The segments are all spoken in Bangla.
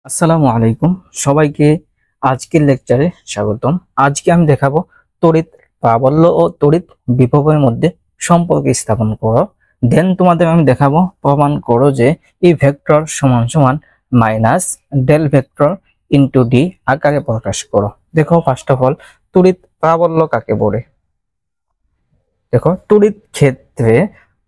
আসসালামু আলাইকুম সবাইকে আজকের লেকচারে স্বাগতম। আজকে আমি দেখাবো তড়িৎ প্রাবল্য ও তড়িৎ বিভবের মধ্যে সম্পর্ক স্থাপন করো। দেন তোমাদের আমি দেখাবো প্রমাণ করো যে ই ভেক্টর সমান সমান minus del vector into D আকারে প্রকাশ করো। দেখো ফার্স্ট অফ অল তড়িৎ প্রাবল্য কাকে বলে। দেখো তড়িৎ ক্ষেত্রে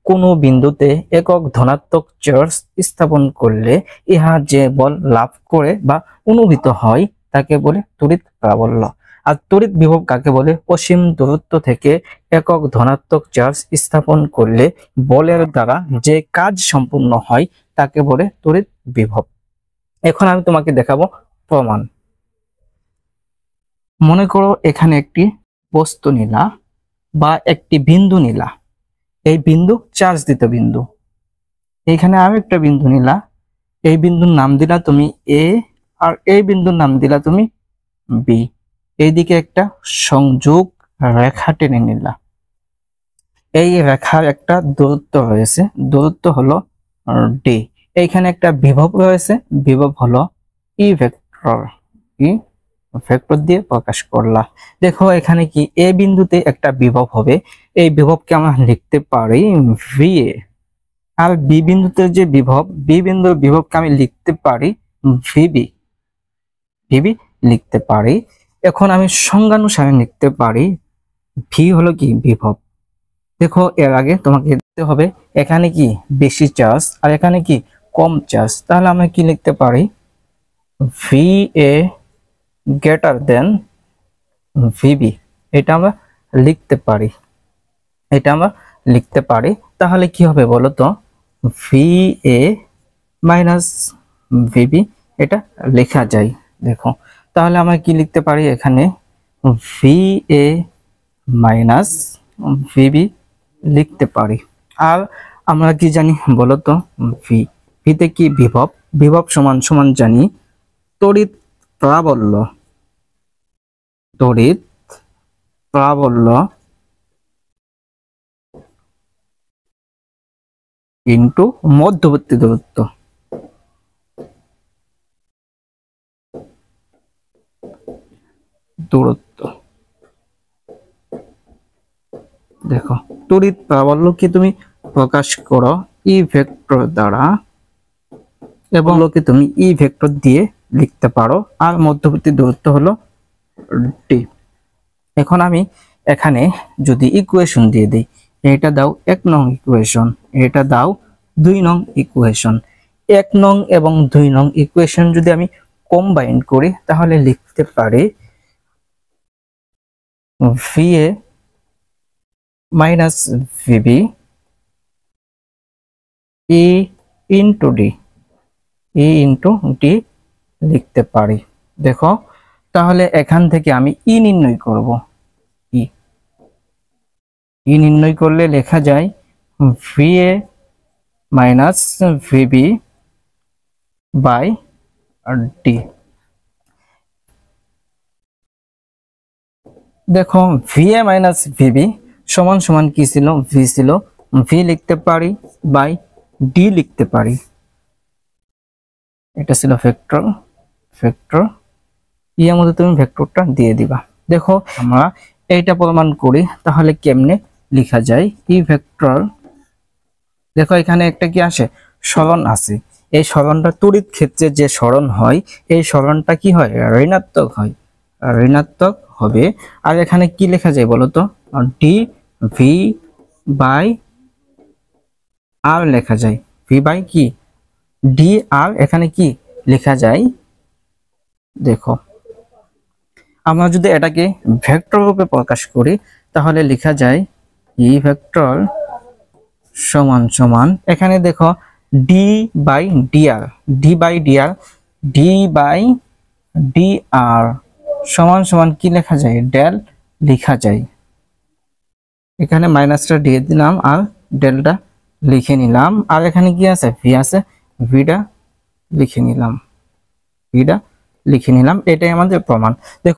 কোনো বিন্দুতে একক ধনাত্মক চার্জ স্থাপন করলে ইহা যে বল লাভ করে বা অনুভূত হয় তাকে বলে তড়িৎ প্রাবল্য। আর তড়িৎ বিভব কাকে বলে? অসীম দূরত্ব থেকে একক ধনাত্মক চার্জ স্থাপন করলে বলের দ্বারা যে কাজ সম্পূর্ণ হয় তাকে বলে তড়িৎ বিভব। এখন আমি তোমাকে দেখাবো প্রমাণ। মনে করো এখানে একটি বস্তু নিলা বা একটি বিন্দু নিলা, এই বিন্দু চার্জ দিত বিন্দু। এইখানে আরো একটা বিন্দু নিলা, এই বিন্দুর নাম দিলা তুমি এ আর এই বিন্দুর নাম দিলা তুমি বি। এইদিকে একটা সংযোগ রেখা টেনে নিলা, এই রেখার একটা দূরত্ব রয়েছে, দূরত্ব হলো ডি। এইখানে একটা বিভব রয়েছে, বিভব হলো ই ভেক্টর, ই ভেক্টর দিয়ে প্রকাশ করলা। দেখো এখানে কি এ বিন্দুতে একটা বিভব হবে, এই বিভবকে আমরা লিখতে পারি ভি এ। আর বি বিন্দুতে যে বিভব, বি বিন্দুর বিভবকে আমি লিখতে পারি ভিবি, ভিবি লিখতে পারি। এখন আমি সংজ্ঞানুসারে লিখতে পারি ভি হলো কি বিভব। দেখো এর আগে তোমাকে দেখতে হবে এখানে কি বেশি চার্জ আর এখানে কি কম চার্জ, তাহলে আমরা কি লিখতে পারি V A greater than VB. এটা আমরা লিখতে পারি, এটা আমরা লিখতে পারি। তাহলে কি হবে বলো তো, ভি এ মাইনাস ভিবি এটা লেখা যায়। দেখো তাহলে আমরা কি লিখতে পারি এখানে ভি এ মাইনাস ভিবি লিখতে পারি। আর আমরা কি জানি বলো তো, ভি, ভিতে কি বিভব, বিভব সমান সমান জানি তড়িৎ প্রাবল্য, তড়িৎ প্রাবল্য ইনটু মধ্যবর্তী দূরত্ব। দূরত্ব দেখো তড়িৎ প্রাবল্যকে তুমি প্রকাশ করো ই ভেক্টর দ্বারা এবং লোকে তুমি ই ভেক্টর দিয়ে লিখতে পারো, আর মধ্যবর্তী দূরত্ব হলো ডি। এখন আমি এখানে যদি ইকুয়েশন দিয়ে দিই, এটা দাও 1 নং ইকুয়েশন, এটা দাও 2 নং ইকুয়েশন। 1 নং এবং 2 নং ইকুয়েশন যদি আমি কম্বাইন করি তাহলে লিখতে পারি V A minus VB E into D, E into D লিখতে পারি। দেখো তাহলে এখান থেকে আমি ই নির্ণয় করব, ই, ই নির্ণয় করলে লেখা যায় V A minus VB by D. দেখো ভি এ মাইনাস ভিবি সমান সমান কি ছিল, ভি ছিল, ভি লিখতে পারি বাই ডি লিখতে পারি। এটা ছিল ভেক্টর, ভেক্টর ই এর মধ্যে তুমি ভেক্টরটা দিয়ে দিবা। দেখো আমরা এইটা প্রমাণ করি তাহলে কেমনে লেখা যায় ই ভেক্টর। দেখো এখানে একটা কি আসে, সরণ আছে, এই সরণটা তড়িৎ ক্ষেত্রে যে সরণ হয় এই সরণটা কি হয়, ঋণাত্মক হয়, ঋণাত্মক হবে। আর এখানে কি লেখা যায় বলতো, ডি ভি বাই আর লেখা যায়, ভি বাই কি ডি আর, এখানে কি লেখা যায়। দেখো আমরা যদি এটাকে ভেক্টর রূপে প্রকাশ করি তাহলে লেখা যায় ই ভেক্টর সমান সমান, এখানে দেখো D by DR, D by DR, D by DR সমান সমান কি লেখা যায়, ডেল লেখা যায়। এখানে মাইনাসটা দিয়ে দিলাম আর ডেলটা লিখে নিলাম। আর এখানে কি আছে, ভি আছে, ভিটা লিখে নিলাম, ভিটা লিখে নিলাম। এটাই আমাদের প্রমাণ। দেখো